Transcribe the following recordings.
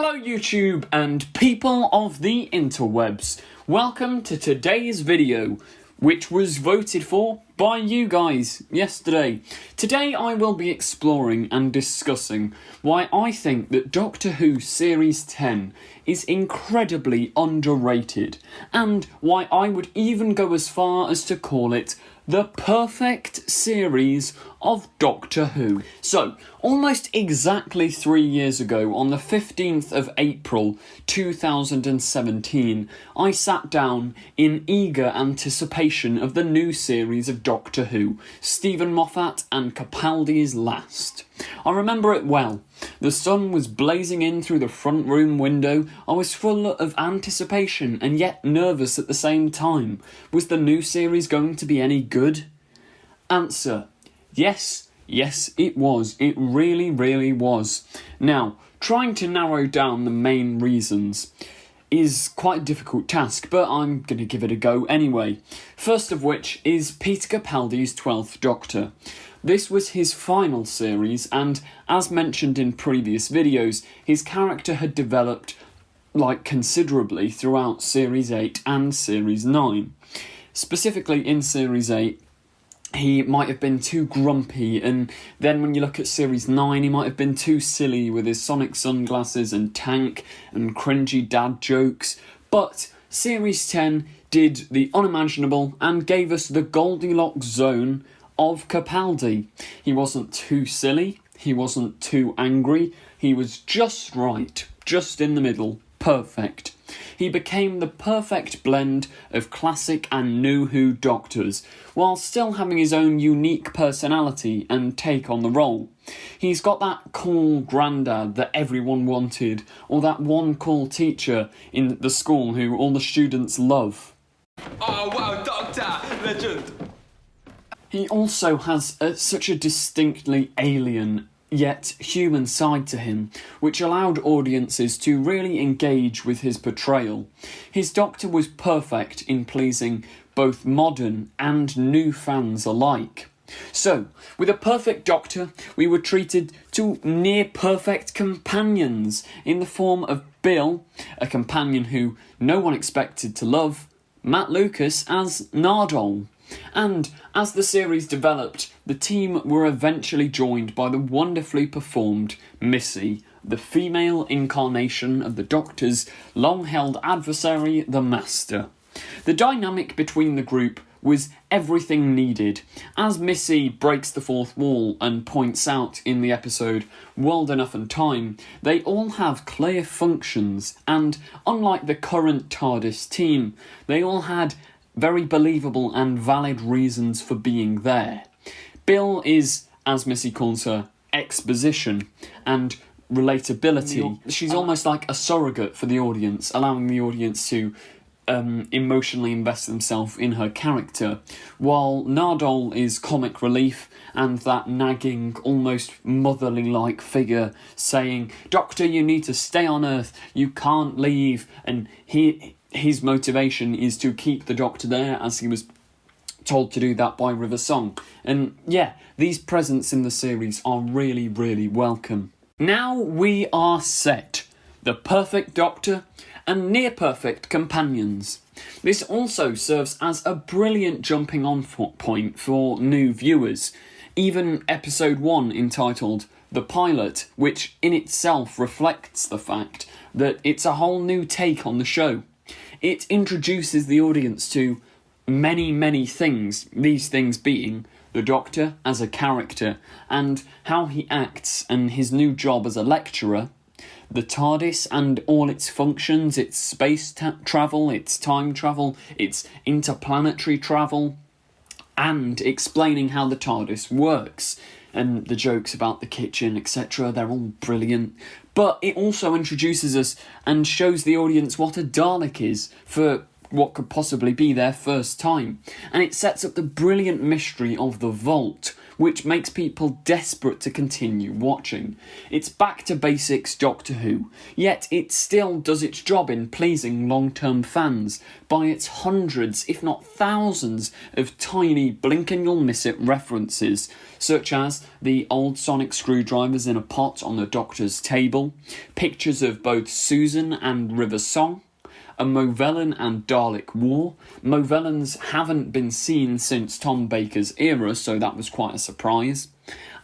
Hello YouTube and people of the interwebs. Welcome to today's video, which was voted for by you guys yesterday. Today I will be exploring and discussing why I think that Doctor Who Series 10 is incredibly underrated, and why I would even go as far as to call it the perfect series of Doctor Who. So, almost exactly 3 years ago, on the 15th of April 2017, I sat down in eager anticipation of the new series of Doctor Who, Stephen Moffat and Capaldi's Last. I remember it well. The sun was blazing in through the front room window. I was full of anticipation and yet nervous at the same time. Was the new series going to be any good? Answer: yes, it was. It really was. Now, trying to narrow down the main reasons is quite a difficult task, but I'm going to give it a go anyway. First of which is Peter Capaldi's 12th Doctor. This was his final series, and as mentioned in previous videos, his character had developed considerably throughout Series 8 and Series 9. Specifically in Series 8, he might have been too grumpy, and then when you look at Series 9, he might have been too silly with his sonic sunglasses and tank and cringy dad jokes. But Series 10 did the unimaginable and gave us the Goldilocks zone of Capaldi. He wasn't too silly, he wasn't too angry, he was just right, just in the middle, perfect. He became the perfect blend of classic and new Who Doctors, while still having his own unique personality and take on the role. He's got that cool granddad that everyone wanted, or that one cool teacher in the school who all the students love. Oh wow, Doctor! Legend! He also has such a distinctly alien yet human side to him, which allowed audiences to really engage with his portrayal. His Doctor was perfect in pleasing both modern and new fans alike. So, with a perfect Doctor, we were treated to near-perfect companions in the form of Bill, a companion who no one expected to love, Matt Lucas as Nardole. And as the series developed, the team were eventually joined by the wonderfully performed Missy, the female incarnation of the Doctor's long-held adversary, the Master. The dynamic between the group was everything needed. As Missy breaks the fourth wall and points out in the episode World Enough and Time, they all have clear functions, and unlike the current TARDIS team, they all had very believable and valid reasons for being there. Bill is, as Missy calls her, exposition and relatability. She's almost like a surrogate for the audience, allowing the audience to emotionally invest themselves in her character, while Nardole is comic relief and that nagging, almost motherly-like figure saying, "Doctor, you need to stay on Earth, you can't leave," and his motivation is to keep the Doctor there, as he was told to do that by River Song. And yeah, these presents in the series are really welcome. Now we are set. The perfect Doctor and near-perfect companions. This also serves as a brilliant jumping-on point for new viewers. Even episode 1, entitled The Pilot, which in itself reflects the fact that it's a whole new take on the show. It introduces the audience to many things, these things being the Doctor as a character and how he acts and his new job as a lecturer, the TARDIS and all its functions, its space travel, its time travel, its interplanetary travel, and explaining how the TARDIS works. And the jokes about the kitchen, etc., they're all brilliant. But it also introduces us and shows the audience what a Dalek is for what could possibly be their first time, and it sets up the brilliant mystery of the vault, which makes people desperate to continue watching. It's back to basics Doctor Who, yet it still does its job in pleasing long-term fans by its hundreds, if not thousands, of tiny blink-and-you'll-miss-it references, such as the old sonic screwdrivers in a pot on the Doctor's table, pictures of both Susan and River Song, a Movellan and Dalek war. Movellans haven't been seen since Tom Baker's era, so that was quite a surprise.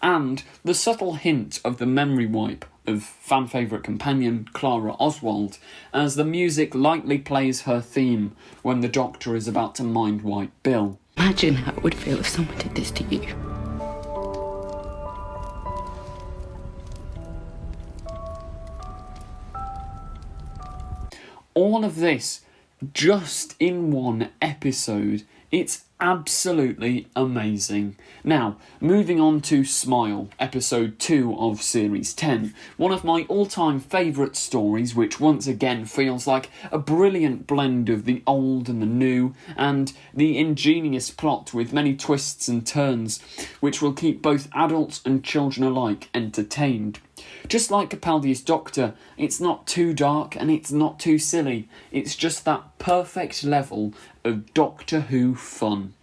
And the subtle hint of the memory wipe of fan favourite companion Clara Oswald, as the music lightly plays her theme when the Doctor is about to mind wipe Bill. Imagine how it would feel if someone did this to you. All of this just in one episode. It's absolutely amazing. Now, moving on to Smile, episode 2 of series 10. One of my all-time favourite stories, which once again feels like a brilliant blend of the old and the new, and the ingenious plot with many twists and turns, which will keep both adults and children alike entertained. Just like Capaldi's Doctor, it's not too dark and it's not too silly. It's just that perfect level of Doctor Who fun.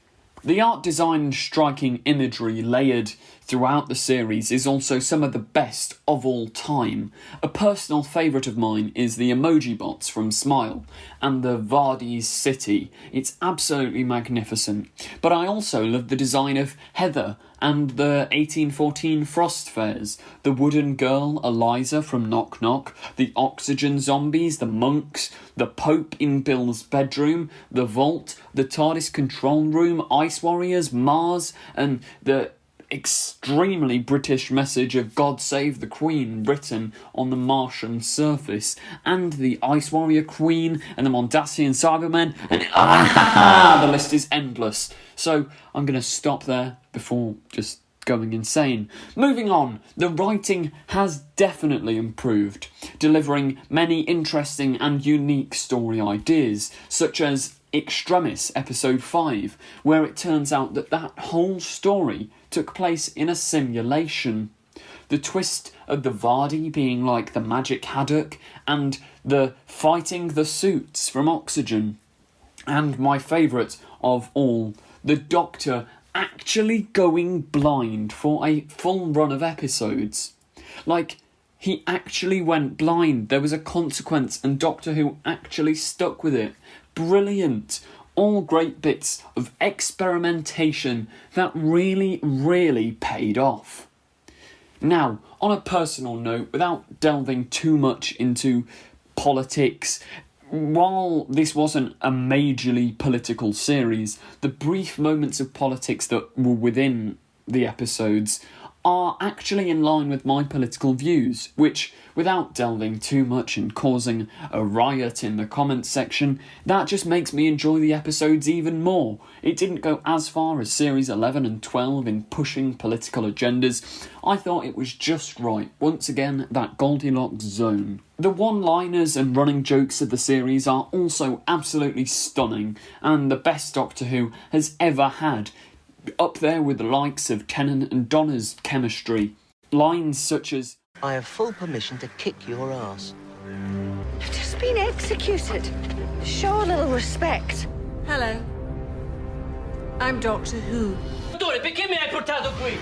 The art design and striking imagery layered throughout the series is also some of the best of all time. A personal favourite of mine is the emoji bots from Smile and the Vardy's City. It's absolutely magnificent. But I also love the design of Heather and the 1814 Frost Fairs, the wooden girl Eliza from Knock Knock, the oxygen zombies, the monks, the Pope in Bill's bedroom, the vault, the TARDIS control room, Ice Warriors, Mars, and the extremely British message of God Save the Queen written on the Martian surface, and the Ice Warrior Queen and the Mondasian Cybermen, and the list is endless. So I'm going to stop there before just going insane. Moving on, the writing has definitely improved, delivering many interesting and unique story ideas, such as Extremis, episode 5, where it turns out that whole story took place in a simulation. The twist of the Vardy being like the magic haddock, and the fighting the suits from Oxygen. And my favourite of all, the Doctor actually going blind for a full run of episodes. Like, he actually went blind. There was a consequence and Doctor Who actually stuck with it. Brilliant. All great bits of experimentation that really, really paid off. Now, on a personal note, without delving too much into politics, while this wasn't a majorly political series, the brief moments of politics that were within the episodes are actually in line with my political views, which, without delving too much and causing a riot in the comments section, that just makes me enjoy the episodes even more. It didn't go as far as series 11 and 12 in pushing political agendas. I thought it was just right. Once again, that Goldilocks zone. The one-liners and running jokes of the series are also absolutely stunning, and the best Doctor Who has ever had. Up there with the likes of Tennant and Donna's chemistry. Lines such as, I have full permission to kick your ass. You've just been executed. Show a little respect. Hello. I'm Doctor Who. Dottore, perché mi hai portato qui?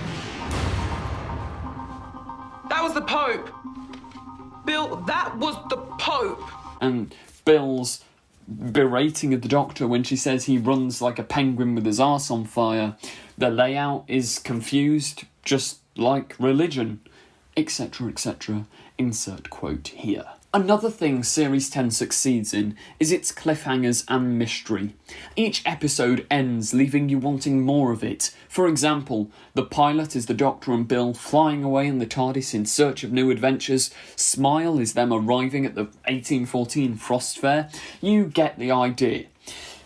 That was the Pope. Bill, that was the Pope. and Bill's berating of the Doctor when she says he runs like a penguin with his arse on fire. The layout is confused, just like religion, etc., etc. Insert quote here. Another thing Series 10 succeeds in is its cliffhangers and mystery. Each episode ends leaving you wanting more of it. For example, the pilot is the Doctor and Bill flying away in the TARDIS in search of new adventures. Smile is them arriving at the 1814 Frost Fair. You get the idea.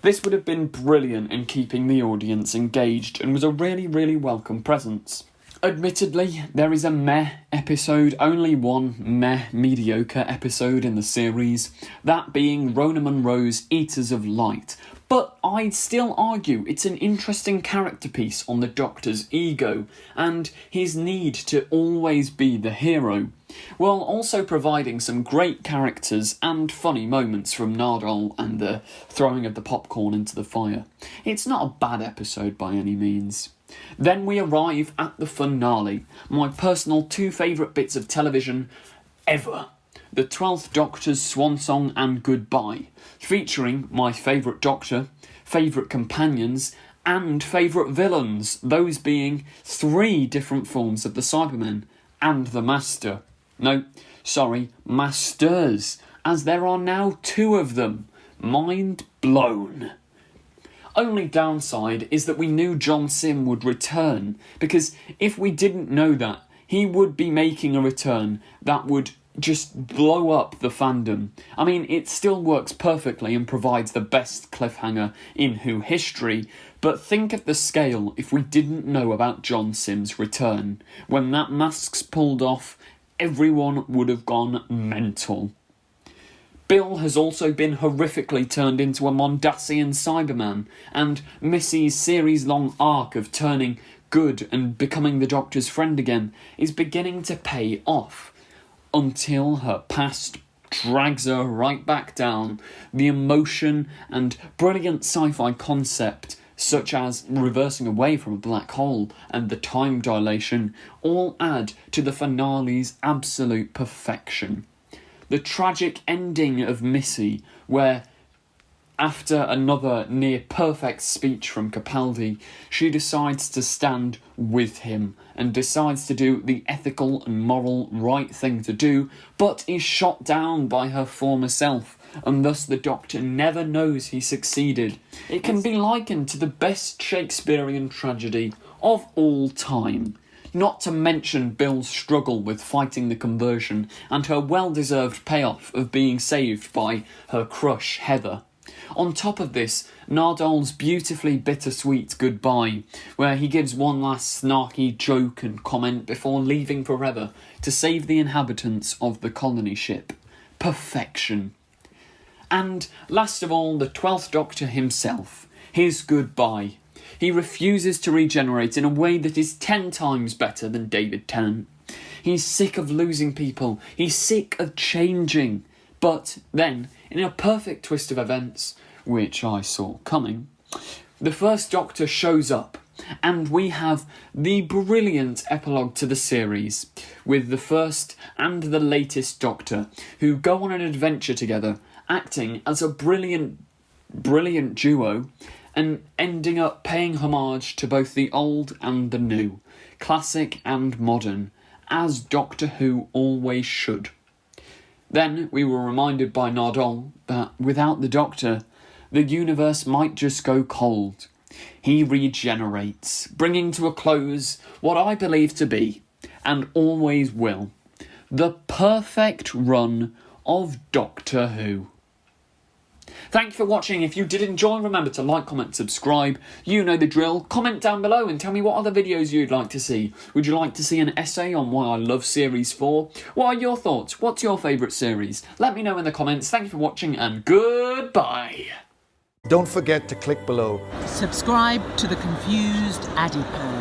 This would have been brilliant in keeping the audience engaged and was a really, really welcome presence. Admittedly, there is a meh episode, only one meh mediocre episode in the series, that being Rona Munro's Eaters of Light, but I'd still argue it's an interesting character piece on the Doctor's ego and his need to always be the hero, while also providing some great characters and funny moments from Nardole and the throwing of the popcorn into the fire. It's not a bad episode by any means. Then we arrive at the finale, my personal two favourite bits of television ever. The 12th Doctor's swan song and goodbye, featuring my favourite Doctor, favourite companions, and favourite villains, those being 3 different forms of the Cybermen and the Master. No, sorry, Masters, as there are now 2 of them. Mind blown. Only downside is that we knew John Sim would return, because if we didn't know that, he would be making a return that would just blow up the fandom. I mean, it still works perfectly and provides the best cliffhanger in Who history, but think of the scale if we didn't know about John Sim's return. When that mask's pulled off, everyone would have gone mental. Bill has also been horrifically turned into a Mondasian Cyberman, and Missy's series-long arc of turning good and becoming the Doctor's friend again is beginning to pay off, until her past drags her right back down. The emotion and brilliant sci-fi concept, such as reversing away from a black hole and the time dilation, all add to the finale's absolute perfection. The tragic ending of Missy, where, after another near-perfect speech from Capaldi, she decides to stand with him and decides to do the ethical and moral right thing to do, but is shot down by her former self, and thus the Doctor never knows he succeeded. It can be likened to the best Shakespearean tragedy of all time. Not to mention Bill's struggle with fighting the conversion and her well-deserved payoff of being saved by her crush, Heather. On top of this, Nardole's beautifully bittersweet goodbye, where he gives one last snarky joke and comment before leaving forever to save the inhabitants of the colony ship. Perfection. And last of all, the 12th Doctor himself, his goodbye. He refuses to regenerate in a way that is 10 times better than David Tennant. He's sick of losing people. He's sick of changing. But then, in a perfect twist of events, which I saw coming, the first Doctor shows up, and we have the brilliant epilogue to the series, with the first and the latest Doctor, who go on an adventure together, acting as a brilliant duo, and ending up paying homage to both the old and the new, classic and modern, as Doctor Who always should. Then we were reminded by Nardole that without the Doctor, the universe might just go cold. He regenerates, bringing to a close what I believe to be, and always will, the perfect run of Doctor Who. Thank you for watching. If you did enjoy, remember to like, comment, subscribe. You know the drill. Comment down below and tell me what other videos you'd like to see. Would you like to see an essay on why I love Series 4? What are your thoughts? What's your favourite series? Let me know in the comments. Thank you for watching and goodbye. Don't forget to click below. Subscribe to the Confused Adipose.